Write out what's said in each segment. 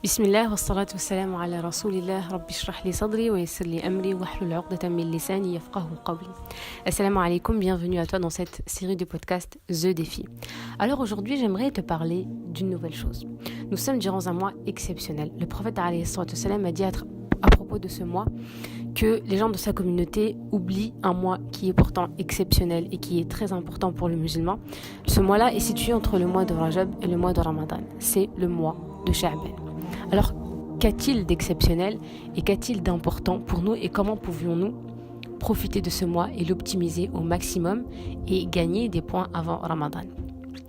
بسم الله والصلاة والسلام على رسول الله رب اشرح لي صدري ويسر لي أمري واحلل عقدة من لساني يفقه قولي. Assalamu alaikum, bienvenue à toi dans cette série de podcasts The Défi. Alors aujourd'hui, j'aimerais te parler d'une nouvelle chose. Nous sommes durant un mois exceptionnel. Le prophète alayhi salatu wassalam a dit à propos de ce mois que les gens de sa communauté oublient un mois qui est pourtant exceptionnel et qui est très important pour le musulman. Ce mois-là est situé entre le mois de Rajab et le mois de Ramadan. C'est le mois de Sha'ban. Alors, qu'a-t-il d'exceptionnel et qu'a-t-il d'important pour nous et comment pouvions-nous profiter de ce mois et l'optimiser au maximum et gagner des points avant Ramadan?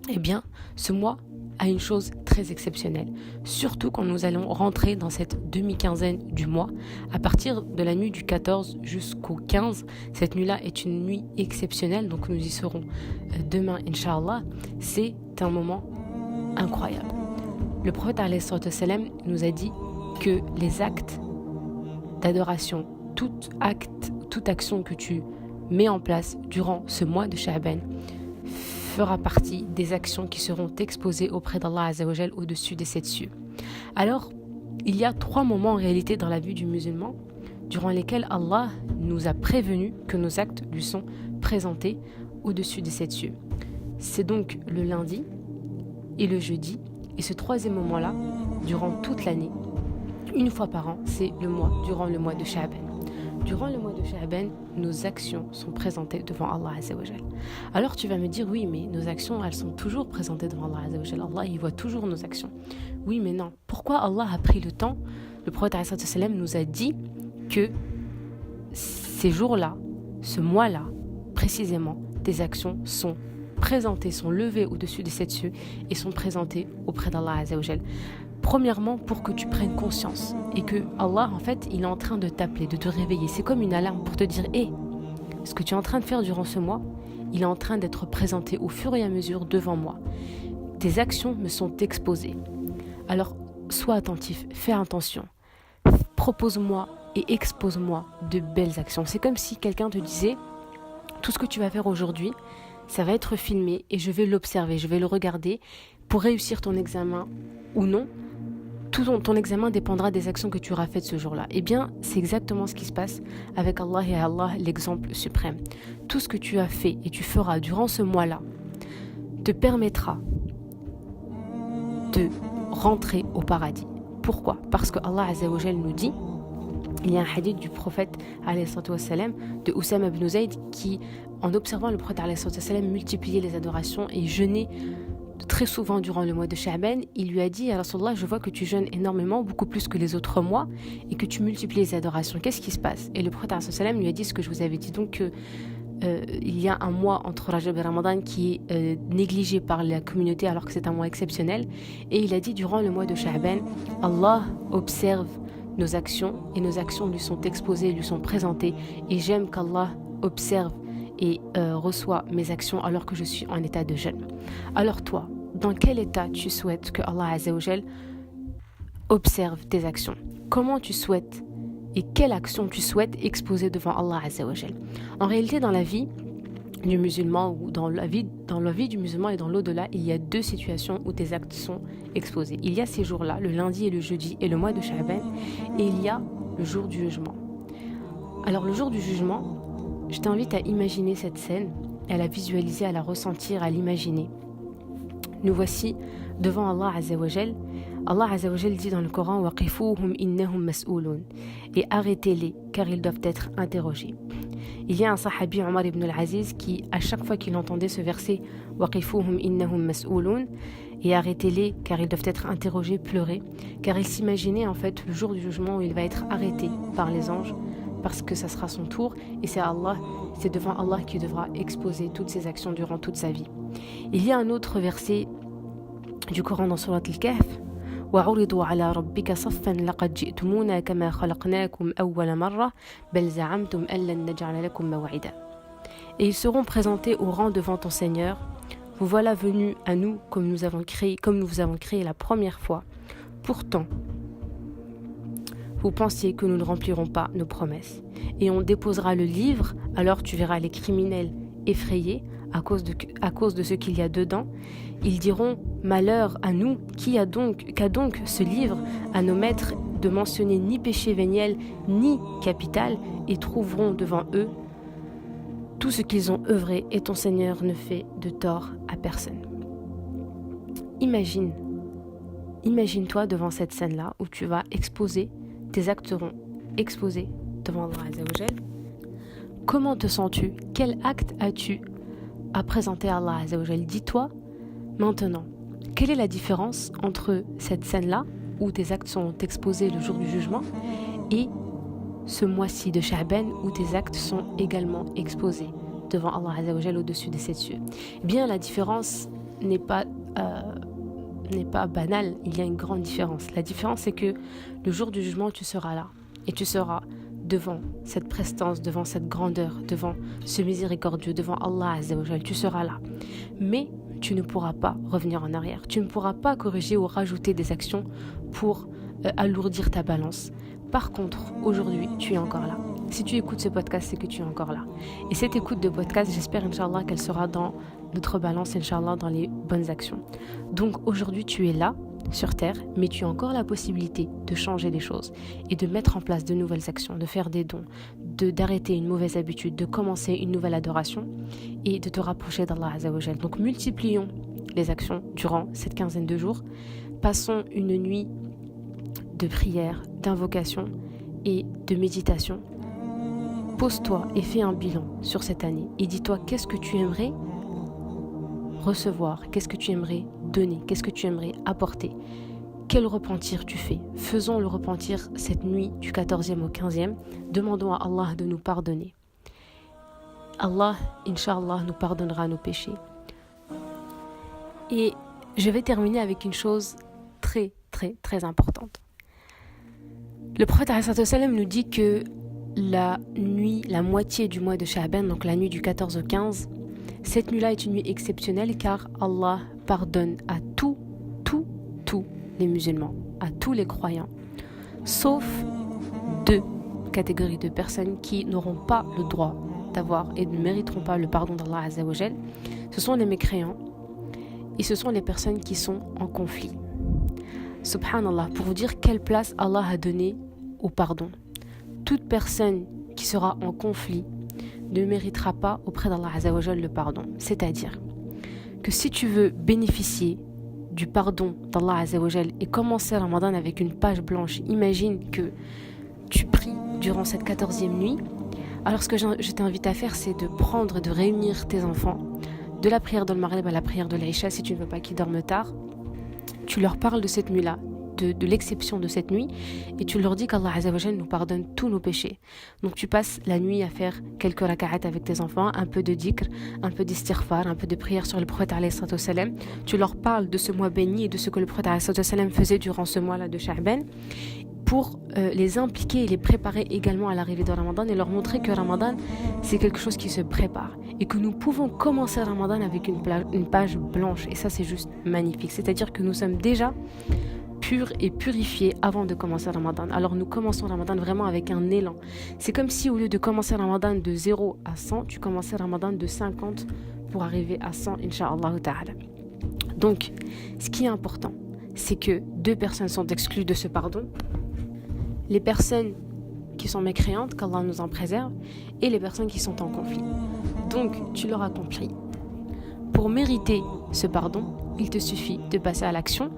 Eh bien, ce mois a une chose très exceptionnelle, surtout quand nous allons rentrer dans cette demi-quinzaine du mois. À partir de la nuit du 14 jusqu'au 15, cette nuit-là est une nuit exceptionnelle, donc nous y serons demain, Inch'Allah. C'est un moment incroyable. Le prophète alayhi salatu wassalam nous a dit que les actes d'adoration, tout acte, toute action que tu mets en place durant ce mois de Sha'ban fera partie des actions qui seront exposées auprès d'Allah Azza wa Jal au-dessus des 7 cieux. Alors, il y a 3 moments en réalité dans la vie du musulman durant lesquels Allah nous a prévenu que nos actes lui sont présentés au-dessus des 7 cieux. C'est donc le lundi et le jeudi. Et ce 3e moment-là, durant toute l'année, une fois par an, c'est durant le mois de Sha'ban. Durant le mois de Sha'ban, nos actions sont présentées devant Allah Azza wa Jal. Alors tu vas me dire, oui, mais nos actions, elles sont toujours présentées devant Allah Azza wa Jal. Allah, il voit toujours nos actions. Oui, mais non. Pourquoi Allah a pris le temps? Le prophète alayhi salam nous a dit que ces jours-là, ce mois-là, précisément, tes actions sont présentées, sont levées au-dessus des 7 cieux et sont présentées auprès d'Allah Azza wa Jal. Premièrement, pour que tu prennes conscience et que Allah, en fait, il est en train de t'appeler, de te réveiller. C'est comme une alarme pour te dire, hé, ce que tu es en train de faire durant ce mois, il est en train d'être présenté au fur et à mesure devant moi. Tes actions me sont exposées. Alors, sois attentif, fais attention. Propose-moi et expose-moi de belles actions. C'est comme si quelqu'un te disait, tout ce que tu vas faire aujourd'hui, ça va être filmé et je vais l'observer, je vais le regarder. Pour réussir ton examen ou non, tout ton examen dépendra des actions que tu auras faites ce jour-là. Eh bien, c'est exactement ce qui se passe avec Allah et Allah, l'exemple suprême. Tout ce que tu as fait et tu feras durant ce mois-là te permettra de rentrer au paradis. Pourquoi? Parce que Allah Azza wa Jal nous dit, il y a un hadith du prophète alayhi salatu wassalam, de Oussama ibn Zayd, qui, en observant le prophète alayhi salatu wassalam multiplier les adorations et jeûner très souvent durant le mois de Sha'ban, il lui a dit, à Rasulallah, je vois que tu jeûnes énormément, beaucoup plus que les autres mois, et que tu multiplies les adorations. Qu'est-ce qui se passe? Et le prophète alayhi salatu wassalam lui a dit ce que je vous avais dit, donc il y a un mois entre Rajab et Ramadan qui est négligé par la communauté alors que c'est un mois exceptionnel. Et il a dit, durant le mois de Sha'ban, Allah observe nos actions et nos actions lui sont exposées, lui sont présentées, et j'aime qu'Allah observe et reçoit mes actions alors que je suis en état de jeûne. Alors toi, dans quel état tu souhaites que Allah Azza wa Jal observe tes actions? Comment tu souhaites et quelle action tu souhaites exposer devant Allah Azza wa Jal? En réalité, dans la vie du musulman ou dans la vie du musulman et dans l'au-delà, il y a 2 situations où tes actes sont exposés. Il y a ces jours-là, le lundi et le jeudi et le mois de Sha'ban, et il y a le jour du jugement. Alors le jour du jugement, je t'invite à imaginer cette scène, à la visualiser, à la ressentir, à l'imaginer. Nous voici devant Allah Azza wa Jal. Allah Azza wa Jal dit dans le Coran, waqifuhum innahum mas'ouloun, et arrêtez-les car ils doivent être interrogés. Il y a un sahabi, Omar ibn al-Aziz, qui à chaque fois qu'il entendait ce verset, waqifuhum innahum mas'ouloun, et arrêtez-les car ils doivent être interrogés, pleurait, car il s'imaginait en fait le jour du jugement où il va être arrêté par les anges parce que ça sera son tour et c'est devant Allah qu'il devra exposer toutes ses actions durant toute sa vie. Il y a un autre verset du Coran dans Surat Al-Kahf, وَعُرِضُوا عَلَى رَبِّكَ صَفًّا لَقَدْ جِئْتُمُونَا كَمَا خَلَقْنَاكُمْ أَوَّلَ مَرَّةٍ بَلْ زَعَمْتُمْ أَن لَّن نَّجْعَلَ لَكُم مَّوْعِدًا. Et ils seront présentés au rang devant ton Seigneur. Vous voilà venus à nous comme nous vous avons créé la première fois. Pourtant, vous pensiez que nous ne remplirons pas nos promesses. Et on déposera le livre, alors tu verras les criminels effrayés, à cause de ce qu'il y a dedans. Ils diront « Malheur à nous, qu'a donc ce livre à nos maîtres de mentionner ni péché véniel, ni capital, et trouveront devant eux tout ce qu'ils ont œuvré, et ton Seigneur ne fait de tort à personne. » Imagine-toi devant cette scène-là où tu vas exposer, tes actes seront exposés devant Allah Azza wa Jal. Comment te sens-tu? Quel acte as-tu à présenter à Allah Azza wa Jal? Dis-toi maintenant, quelle est la différence entre cette scène-là où tes actes sont exposés le jour du jugement et ce mois-ci de Sha'ban où tes actes sont également exposés devant Allah Azza wa Jal au-dessus des 7 cieux? Eh bien, la différence n'est pas banale, il y a une grande différence. La différence, c'est que le jour du jugement, tu seras là et tu seras devant cette prestance, devant cette grandeur, devant ce miséricordieux, devant Allah Azza wa Jal, tu seras là. Mais tu ne pourras pas revenir en arrière. Tu ne pourras pas corriger ou rajouter des actions pour alourdir ta balance. Par contre, aujourd'hui, tu es encore là. Si tu écoutes ce podcast, c'est que tu es encore là. Et cette écoute de podcast, j'espère, Inch'Allah, qu'elle sera dans notre balance, Inch'Allah, dans les bonnes actions. Donc aujourd'hui, tu es là, sur Terre, mais tu as encore la possibilité de changer les choses et de mettre en place de nouvelles actions, de faire des dons, d'arrêter une mauvaise habitude, de commencer une nouvelle adoration et de te rapprocher d'Allah Azza wa Jal. Donc multiplions les actions durant cette quinzaine de jours. Passons une nuit de prière, d'invocation et de méditation. Pose-toi et fais un bilan sur cette année et dis-toi qu'est-ce que tu aimerais recevoir, qu'est-ce que tu aimerais donner, qu'est-ce que tu aimerais apporter, quel repentir tu fais. Faisons le repentir cette nuit du 14e au 15e. Demandons à Allah de nous pardonner. Allah, Inch'Allah, nous pardonnera nos péchés. Et je vais terminer avec une chose très, très, très importante. Le prophète ﷺ nous dit que la nuit, la moitié du mois de Sha'ban, donc la nuit du 14 au 15, cette nuit-là est une nuit exceptionnelle car Allah pardonne à tous les musulmans, à tous les croyants, sauf 2 catégories de personnes qui n'auront pas le droit d'avoir et ne mériteront pas le pardon d'Allah Azza wa Jal. Ce sont les mécréants et ce sont les personnes qui sont en conflit. Subhanallah, pour vous dire quelle place Allah a donnée au pardon. Toute personne qui sera en conflit ne méritera pas auprès d'Allah Azza wa Jal le pardon. C'est-à-dire que si tu veux bénéficier du pardon d'Allah Azza wa Jal et commencer Ramadan avec une page blanche, imagine que tu pries durant cette 14e nuit. Alors ce que je t'invite à faire, c'est de réunir tes enfants de la prière de Maghrib à la prière de l'Aïcha si tu ne veux pas qu'ils dorment tard. Tu leur parles de cette nuit-là, de l'exception de cette nuit, et tu leur dis qu'Allah Azza wa Jal nous pardonne tous nos péchés. Donc tu passes la nuit à faire quelques raka'at avec tes enfants, un peu de dhikr, un peu d'istighfar, un peu de prière sur le prophète alayhi salatu wassalam. Tu leur parles de ce mois béni et de ce que le prophète alayhi salatu wassalam faisait durant ce mois-là de Sha'ban, pour les impliquer et les préparer également à l'arrivée de Ramadan et leur montrer que Ramadan, c'est quelque chose qui se prépare et que nous pouvons commencer Ramadan avec une page blanche. Et ça, c'est juste magnifique. C'est-à-dire que nous sommes déjà purs et purifiés avant de commencer Ramadan. Alors nous commençons Ramadan vraiment avec un élan. C'est comme si au lieu de commencer Ramadan de 0 à 100, tu commençais Ramadan de 50 pour arriver à 100, Inch'Allah ta'ala. Donc, ce qui est important, c'est que 2 personnes sont exclues de ce pardon. Les personnes qui sont mécréantes, qu'Allah nous en préserve, et les personnes qui sont en conflit. Donc, tu l'auras compris. Pour mériter ce pardon, il te suffit de passer à l'action.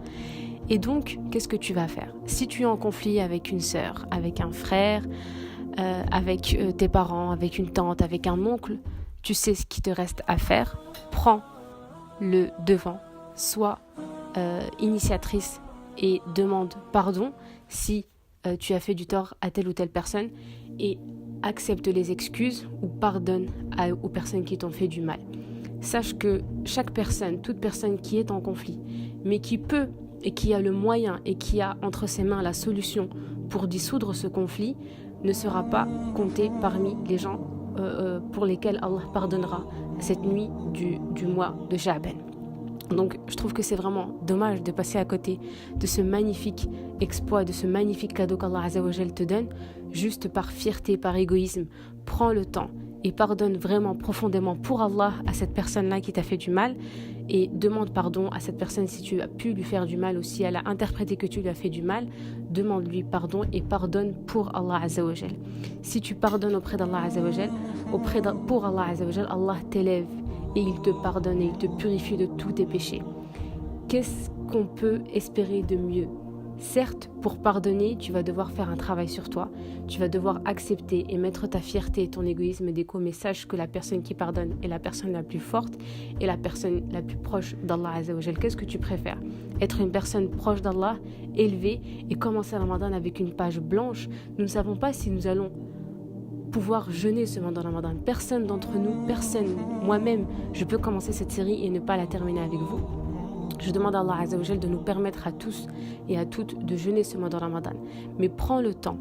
Et donc, qu'est-ce que tu vas faire? Si tu es en conflit avec une sœur, avec un frère, avec tes parents, avec une tante, avec un oncle, tu sais ce qu'il te reste à faire. Prends le devant, sois initiatrice et demande pardon si tu as fait du tort à telle ou telle personne et accepte les excuses ou pardonne aux personnes qui t'ont fait du mal. Sache que chaque personne, toute personne qui est en conflit, mais qui peut et qui a le moyen et qui a entre ses mains la solution pour dissoudre ce conflit, ne sera pas comptée parmi les gens pour lesquels Allah pardonnera cette nuit du mois de Sha'ban. Donc je trouve que c'est vraiment dommage de passer à côté de ce magnifique exploit, de ce magnifique cadeau qu'Allah Azza wa Jal te donne, juste par fierté, par égoïsme. Prends le temps et pardonne vraiment profondément pour Allah à cette personne-là qui t'a fait du mal, et demande pardon à cette personne si tu as pu lui faire du mal ou si elle a interprété que tu lui as fait du mal. Demande-lui pardon et pardonne pour Allah Azza wa Jal. Si tu pardonnes auprès d'Allah Azza wa Jal, pour Allah Azza wa Jal, Allah t'élève et il te pardonne et il te purifie de tous tes péchés. Qu'est-ce qu'on peut espérer de mieux? Certes, pour pardonner, tu vas devoir faire un travail sur toi. Tu vas devoir accepter et mettre ta fierté et ton égoïsme d'écho, mais sache que la personne qui pardonne est la personne la plus forte et la personne la plus proche d'Allah Azza wa Jal. Qu'est-ce que tu préfères? Être une personne proche d'Allah, élevée, et commencer Ramadan avec une page blanche? Nous ne savons pas si nous allons pouvoir jeûner ce mois de Ramadan. Personne d'entre nous, personne, moi-même, je peux commencer cette série et ne pas la terminer avec vous. Je demande à Allah Azza wa Jal de nous permettre à tous et à toutes de jeûner ce mois de Ramadan. Mais prends le temps,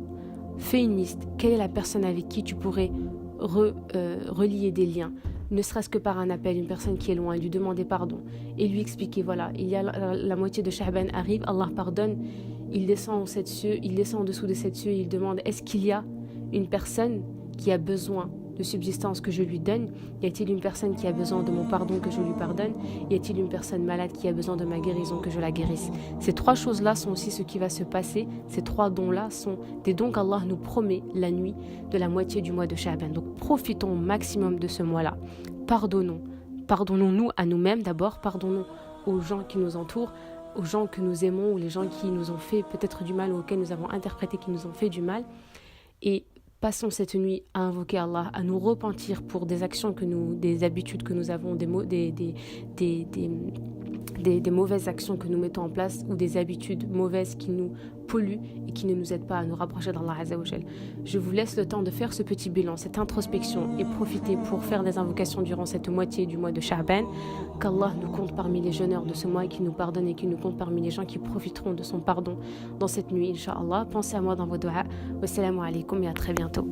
fais une liste. Quelle est la personne avec qui tu pourrais relier des liens, ne serait-ce que par un appel, une personne qui est loin, lui demander pardon et lui expliquer, voilà, il y a la moitié de Sha'ban arrive, Allah pardonne, il descend en dessous de cette cieux et il demande, est-ce qu'il y a une personne qui a besoin de subsistance que je lui donne? Y a-t-il une personne qui a besoin de mon pardon que je lui pardonne? Y a-t-il une personne malade qui a besoin de ma guérison que je la guérisse? Ces trois choses-là sont aussi ce qui va se passer. Ces trois dons-là sont des dons qu'Allah nous promet la nuit de la moitié du mois de Sha'ban. Donc profitons au maximum de ce mois-là. Pardonnons-nous à nous-mêmes d'abord, pardonnons aux gens qui nous entourent, aux gens que nous aimons ou les gens qui nous ont fait peut-être du mal ou auxquels nous avons interprété qu'ils nous ont fait du mal. Et passons cette nuit à invoquer Allah, à nous repentir pour des actions des habitudes que nous avons, des mauvaises actions que nous mettons en place ou des habitudes mauvaises qui nous polluent et qui ne nous aident pas à nous rapprocher d'Allah Azza wa Jal. Je vous laisse le temps de faire ce petit bilan, cette introspection et profiter pour faire des invocations durant cette moitié du mois de Sha'ban. Qu'Allah nous compte parmi les jeûneurs de ce mois et qu'il nous pardonne et qu'il nous compte parmi les gens qui profiteront de son pardon dans cette nuit, Inch'Allah. Pensez à moi dans vos doigts. Wassalamu alaikum et à très bientôt.